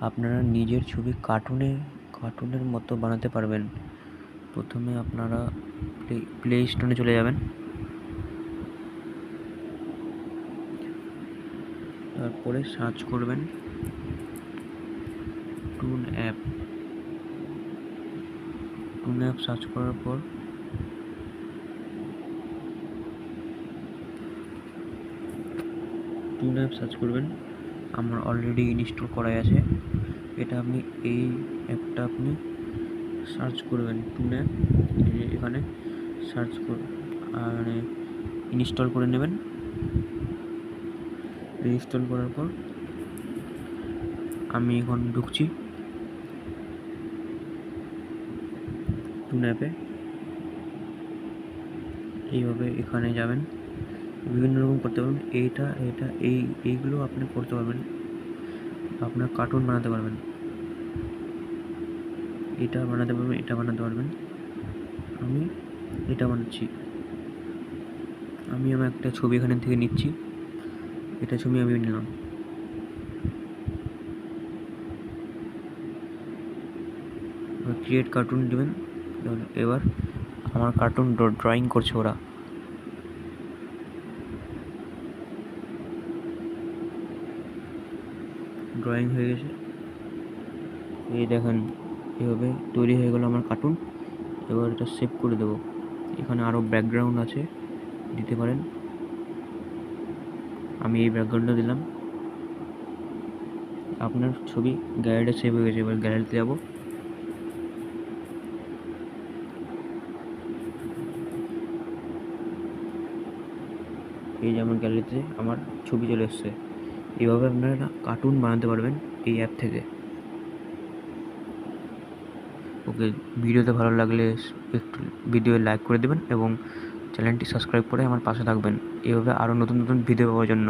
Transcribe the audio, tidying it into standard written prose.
আপনারা নিজের ছবি কার্টুনের মতো বানাতে পারবেন। প্রথমে আপনারা প্লে স্টোরে চলে যাবেন, তারপরে সার্চ করবেন টুন অ্যাপ। সার্চ করার পর টুন অ্যাপ সার্চ করবেন। আমার অলরেডি ইনস্টল করাই আছে। এটা আপনি এই অ্যাপটা আপনি সার্চ করবেন টুন অ্যাপ, এখানে সার্চ আর ইনস্টল করে নেবেন। ইনস্টল করার পর আমি এখন ঢুকছি টুন অ্যাপে। এইভাবে এখানে যাবেন, বিভিন্ন রকম করতে পারবেন। এইগুলো আপনি করতে পারবেন, আপনার কার্টুন বানাতে পারবেন। এটা বানাতে পারবেন। আমি এটা বানাচ্ছি। আমি আমার একটা ছবি এখানে থেকে নিচ্ছি, এটা ছবি আমি নিলাম। ক্রিয়েট কার্টুন দেবেন। এবার আমার কার্টুন ড্রয়িং করছে ওরা। ড্রয়িং হয়ে গেছে, এই দেখেন এভাবে তৈরি হয়ে গেল আমার কার্টুন। এবার এটা সেভ করে দেবো। এখানে আরও ব্যাকগ্রাউন্ড আছে, দিতে পারেন। আমি এই ব্যাকগ্রাউন্ডটা দিলাম। আপনার ছবি গ্যালারিতে সেভ হয়ে গেছে। এবার গ্যালারিতে যাব, এই যে আমার গ্যালারিতে আমার ছবি চলে এসছে। এইভাবে আপনারা কার্টুন বানাতে পারবেন এই অ্যাপ থেকে। ওকে, ভিডিওতে ভালো লাগলে একটু ভিডিও লাইক করে দেবেন এবং চ্যানেলটি সাবস্ক্রাইব করে আমার পাশে থাকবেন, এইভাবে আরও নতুন নতুন ভিডিও পাওয়ার জন্য।